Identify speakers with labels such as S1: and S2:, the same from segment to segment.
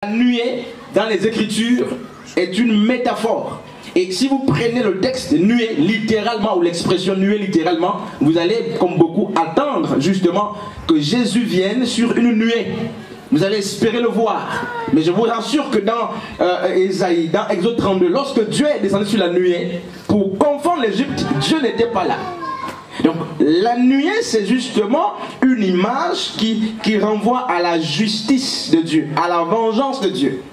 S1: La nuée dans les Écritures est une métaphore. Et si vous prenez le texte nuée littéralement, ou l'expression nuée littéralement, vous allez, comme beaucoup, attendre justement que Jésus vienne sur une nuée. Vous allez espérer le voir. Mais je vous rassure que dans Ésaïe, dans Exode 32, lorsque Dieu est descendu sur la nuée, pour confondre l'Égypte, Dieu n'était pas là. Donc la nuée, c'est justement une image qui renvoie à la justice de Dieu, à la vengeance de Dieu.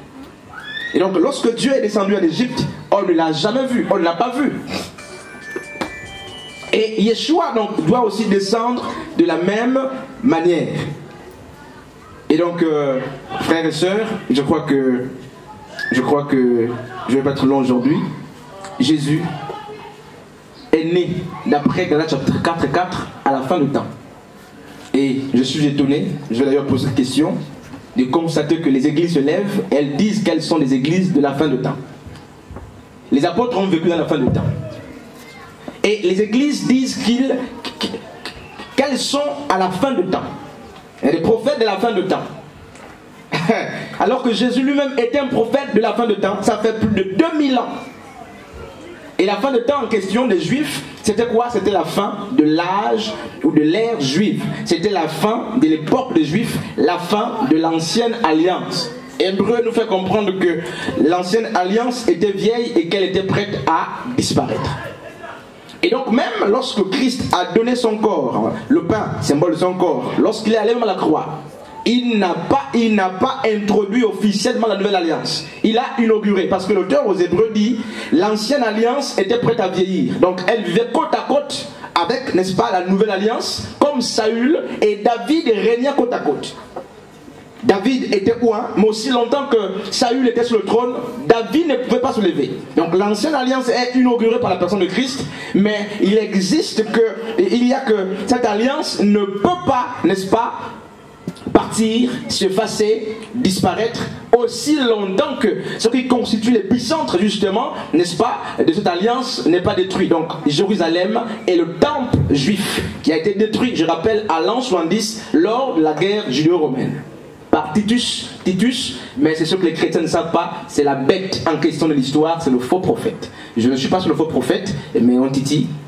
S1: Et donc lorsque Dieu est descendu en Égypte, on ne l'a jamais vu, on ne l'a pas vu. Et Yeshua donc doit aussi descendre de la même manière. Et donc frères et sœurs, je crois que je ne vais pas être long aujourd'hui. Jésus est né d'après Galates chapitre 4:4 à la fin du temps. Et je suis étonné, je vais d'ailleurs poser cette question, de constater que les églises se lèvent, elles disent qu'elles sont des églises de la fin du temps. Les apôtres ont vécu dans la fin du temps. Et les églises disent qu'elles sont à la fin du temps. Et les prophètes de la fin du temps. Alors que Jésus lui-même était un prophète de la fin du temps, ça fait plus de 2000 ans. Et la fin de temps en question des Juifs, c'était quoi? C'était la fin de l'âge ou de l'ère juive. C'était la fin de l'époque des Juifs, la fin de l'ancienne alliance. Hébreu nous fait comprendre que l'ancienne alliance était vieille et qu'elle était prête à disparaître. Et donc même lorsque Christ a donné son corps, le pain, symbole de son corps, lorsqu'il est allé même à la croix, il n'a pas introduit officiellement la nouvelle alliance. Il a inauguré, parce que l'auteur aux Hébreux dit l'ancienne alliance était prête à vieillir. Donc elle vivait côte à côte avec, n'est-ce pas, la nouvelle alliance, comme Saül et David régnaient côte à côte. David était roi, mais aussi longtemps que Saül était sur le trône, David ne pouvait pas se lever. Donc l'ancienne alliance est inaugurée par la personne de Christ, mais il y a que cette alliance ne peut pas, n'est-ce pas, partir, s'effacer, disparaître aussi longtemps que ce qui constitue l'épicentre justement, n'est-ce pas, de cette alliance n'est pas détruit. Donc Jérusalem est le temple juif qui a été détruit, je rappelle, à l'an 70 lors de la guerre judéo-romaine par Titus, mais c'est ce que les chrétiens ne savent pas, c'est la bête en question de l'histoire, c'est le faux prophète. Je ne suis pas sur le faux prophète, mais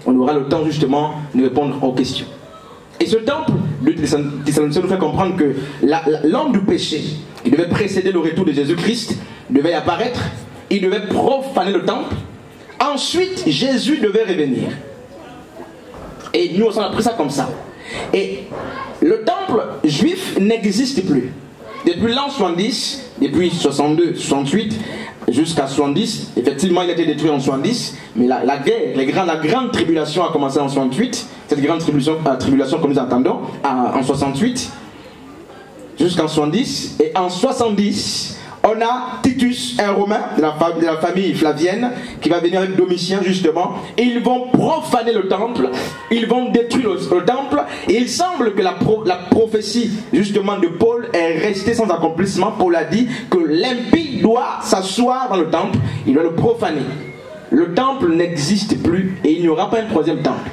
S1: on aura le temps justement de répondre aux questions. Et ce temple de Thessaloniciens nous fait comprendre que l'homme du péché, qui devait précéder le retour de Jésus-Christ, devait apparaître, il devait profaner le temple, ensuite Jésus devait revenir. Et nous on a pris ça comme ça. Et le temple juif n'existe plus. Depuis l'an 70, depuis 62, 68, jusqu'à 70, effectivement il a été détruit en 70, mais la grande tribulation a commencé en 68, cette grande tribulation que nous attendons en 68, jusqu'en 70, et en 70, on a Titus, un Romain de la famille flavienne, qui va venir avec Domitien justement, et ils vont profaner le temple, ils vont détruire le temple, et il semble que la prophétie justement de Paul est restée sans accomplissement. Paul a dit que l'impie doit s'asseoir dans le temple, il doit le profaner. Le temple n'existe plus, et il n'y aura pas un troisième temple.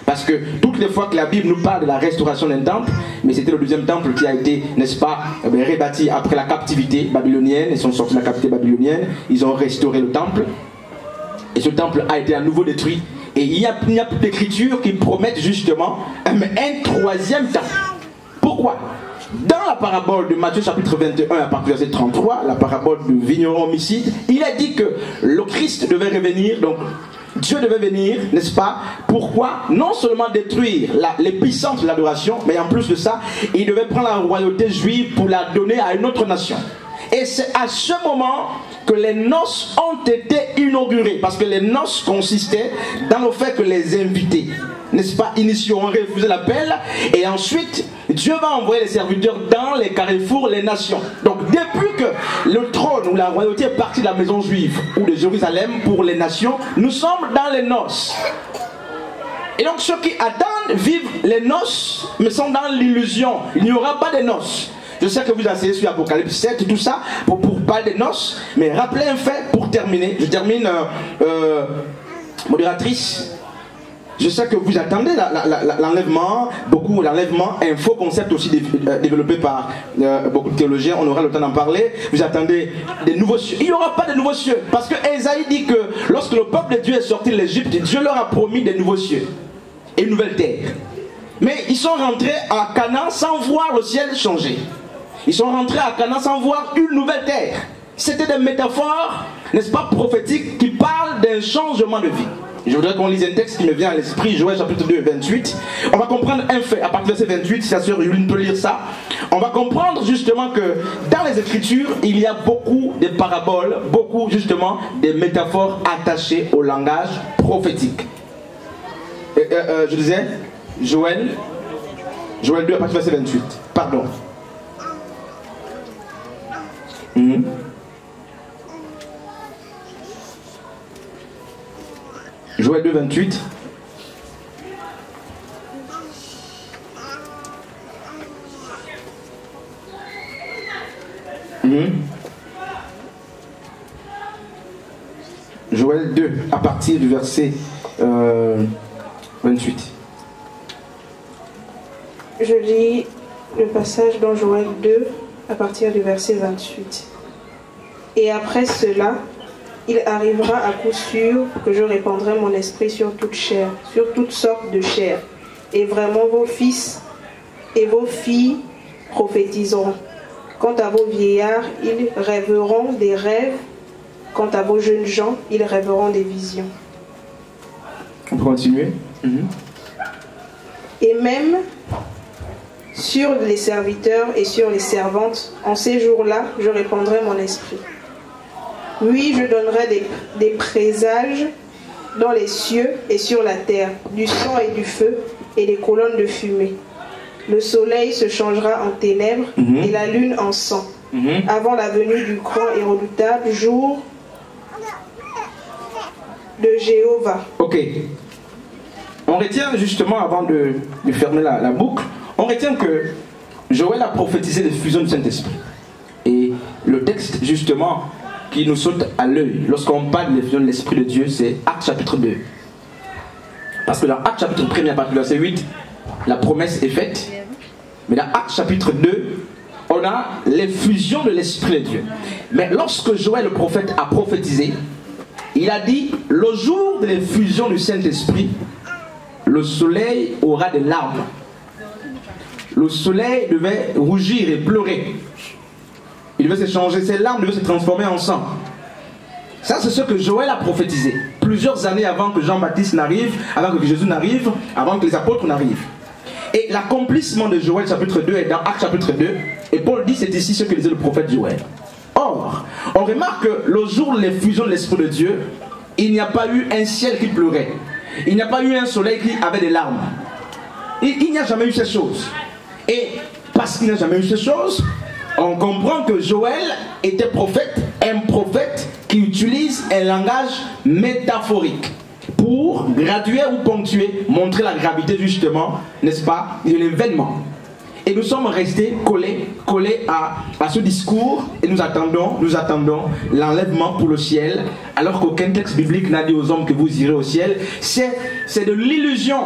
S1: Parce que toutes les fois que la Bible nous parle de la restauration d'un temple, mais c'était le deuxième temple qui a été, n'est-ce pas, rebâti après la captivité babylonienne. Ils sont sortis de la captivité babylonienne, ils ont restauré le temple, et ce temple a été à nouveau détruit. Et il n'y a plus d'écriture qui promettent justement un troisième temple. Pourquoi? Dans la parabole de Matthieu chapitre 21 à partir du verset 33, la parabole du vigneron homicide, il a dit que le Christ devait revenir, donc Dieu devait venir, n'est-ce pas? Pourquoi? Non seulement détruire l'épicentre de l'adoration, mais en plus de ça, il devait prendre la royauté juive pour la donner à une autre nation. Et c'est à ce moment que les noces ont été inaugurées, parce que les noces consistaient dans le fait que les invités, n'est-ce pas, initiaux ont refusé l'appel, et ensuite Dieu va envoyer les serviteurs dans les carrefours, les nations. Donc depuis que le trône ou la royauté est partie de la maison juive ou de Jérusalem pour les nations, nous sommes dans les noces. Et donc ceux qui attendent vivent les noces, mais sont dans l'illusion. Il n'y aura pas de noces. Je sais que vous asseyez sur Apocalypse 7, tout ça, pour parler des noces, mais rappelez un fait pour terminer. Je termine, modératrice. je sais que vous attendez l'enlèvement, beaucoup l'enlèvement, un faux concept aussi développé par beaucoup de théologiens, on aura le temps d'en parler. Vous attendez des nouveaux cieux. Il n'y aura pas de nouveaux cieux, parce que Ésaïe dit que lorsque le peuple de Dieu est sorti de l'Égypte, Dieu leur a promis des nouveaux cieux et une nouvelle terre. Mais ils sont rentrés à Canaan sans voir le ciel changer. Ils sont rentrés à Canaan sans voir une nouvelle terre. C'était des métaphores, n'est-ce pas, prophétiques qui parlent d'un changement de vie. Je voudrais qu'on lise un texte qui me vient à l'esprit, Joël chapitre 2, 28. On va comprendre un fait, à partir du verset 28, si la sœur Yuline peut lire ça. On va comprendre justement que dans les Écritures, il y a beaucoup de paraboles, beaucoup justement des métaphores attachées au langage prophétique. Je disais, Joël 2, à partir du verset 28. Pardon. Joël 2, 28. Joël 2, à partir du verset 28.
S2: Je lis le passage dans Joël 2, à partir du verset 28. Et après cela, il arrivera à coup sûr que je répandrai mon esprit sur toute chair, sur toutes sortes de chair. Et vraiment vos fils et vos filles prophétiseront. Quant à vos vieillards, ils rêveront des rêves. Quant à vos jeunes gens, ils rêveront des visions.
S1: On peut continuer.
S2: Et même sur les serviteurs et sur les servantes, en ces jours-là, je répandrai mon esprit. Oui, je donnerai des présages dans les cieux et sur la terre, du sang et du feu et des colonnes de fumée. Le soleil se changera en ténèbres et la lune en sang, avant la venue du grand et redoutable jour de Jéhovah.
S1: Ok. On retient justement, avant de fermer la boucle, on retient que Joël a prophétisé l'effusion du Saint-Esprit. Et le texte justement qui nous saute à l'œil lorsqu'on parle de l'effusion de l'Esprit de Dieu, c'est Actes chapitre 2. Parce que dans Actes chapitre 1, à partir du verset 8, la promesse est faite. Mais dans Actes chapitre 2, on a l'effusion de l'Esprit de Dieu. Mais lorsque Joël le prophète a prophétisé, il a dit, le jour de l'effusion du Saint-Esprit, le soleil aura des larmes. Le soleil devait rougir et pleurer. Il devait se changer, ses larmes devaient se transformer en sang. Ça, c'est ce que Joël a prophétisé. Plusieurs années avant que Jean-Baptiste n'arrive, avant que Jésus n'arrive, avant que les apôtres n'arrivent. Et l'accomplissement de Joël chapitre 2 est dans Actes chapitre 2. Et Paul dit, c'est ici ce que disait le prophète Joël. Or, on remarque que le jour de l'effusion de l'Esprit de Dieu, il n'y a pas eu un ciel qui pleurait. Il n'y a pas eu un soleil qui avait des larmes. Il n'y a jamais eu ces choses. Et parce qu'il n'y a jamais eu ces choses, on comprend que Joël était prophète, un prophète qui utilise un langage métaphorique pour graduer ou ponctuer, montrer la gravité justement, n'est-ce pas, de l'événement. Et nous sommes restés collés à ce discours et nous attendons l'enlèvement pour le ciel, alors qu'aucun texte biblique n'a dit aux hommes que vous irez au ciel. C'est de l'illusion.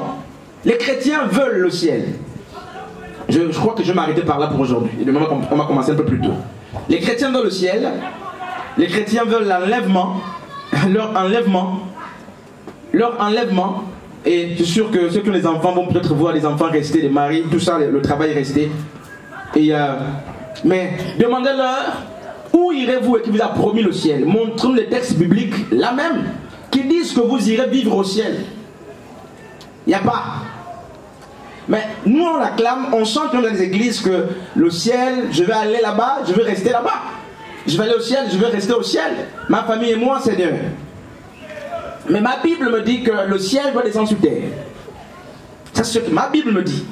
S1: Les chrétiens veulent le ciel. Je crois que je vais m'arrêter par là pour aujourd'hui. Et demain, on va commencer un peu plus tôt. Les chrétiens veulent le ciel. Les chrétiens veulent l'enlèvement. Leur enlèvement. Et je suis sûr que ceux qui ont les enfants vont peut-être voir les enfants rester, les maris, tout ça, le travail rester. Mais demandez-leur, où irez-vous et qui vous a promis le ciel? Montrons les textes bibliques, là même, qui disent que vous irez vivre au ciel. Il n'y a pas. Mais nous on l'acclame, on chante dans les églises que le ciel, je vais aller là-bas, je vais rester là-bas. Je vais aller au ciel, je vais rester au ciel. Ma famille et moi, Seigneur. Mais ma Bible me dit que le ciel doit descendre sur terre. C'est ce que ma Bible me dit.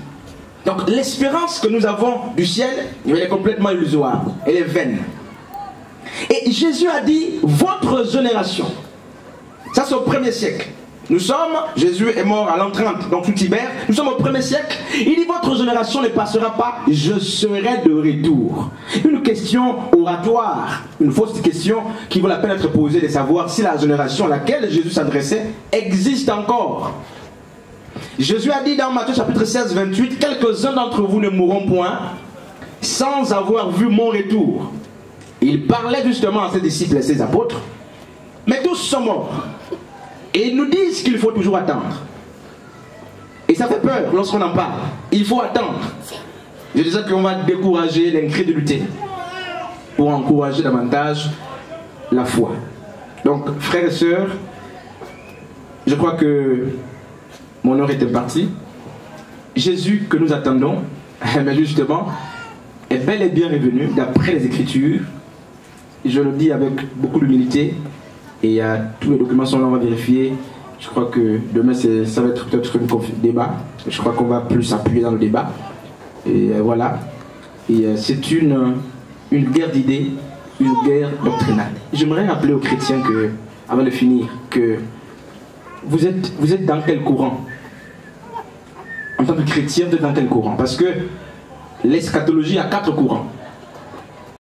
S1: Donc l'espérance que nous avons du ciel, elle est complètement illusoire. Elle est vaine. Et Jésus a dit, votre génération. Ça c'est au 1er siècle. Nous sommes, Jésus est mort à l'an 30, donc sous Tibère, nous sommes au 1er siècle. Il dit, votre génération ne passera pas, je serai de retour. Une question oratoire, une fausse question qui vaut la peine d'être posée, de savoir si la génération à laquelle Jésus s'adressait existe encore. Jésus a dit dans Matthieu chapitre 16, 28, quelques-uns d'entre vous ne mourront point sans avoir vu mon retour. Il parlait justement à ses disciples et ses apôtres, mais tous sont morts. Et ils nous disent qu'il faut toujours attendre. Et ça fait peur lorsqu'on en parle. Il faut attendre. Je disais qu'on va décourager l'incrédulité pour encourager davantage la foi. Donc, frères et sœurs, je crois que mon heure est impartie. Jésus que nous attendons, mais justement, est bel et bien revenu d'après les Écritures. Je le dis avec beaucoup d'humilité. Et tous les documents sont là, on va vérifier. Je crois que demain, ça va être peut-être un débat. Je crois qu'on va plus s'appuyer dans le débat. Et voilà. Et c'est une guerre d'idées, une guerre doctrinale. J'aimerais rappeler aux chrétiens que, avant de finir, que vous êtes dans quel courant? En tant que chrétien, vous êtes dans quel courant? Parce que l'eschatologie a 4 courants.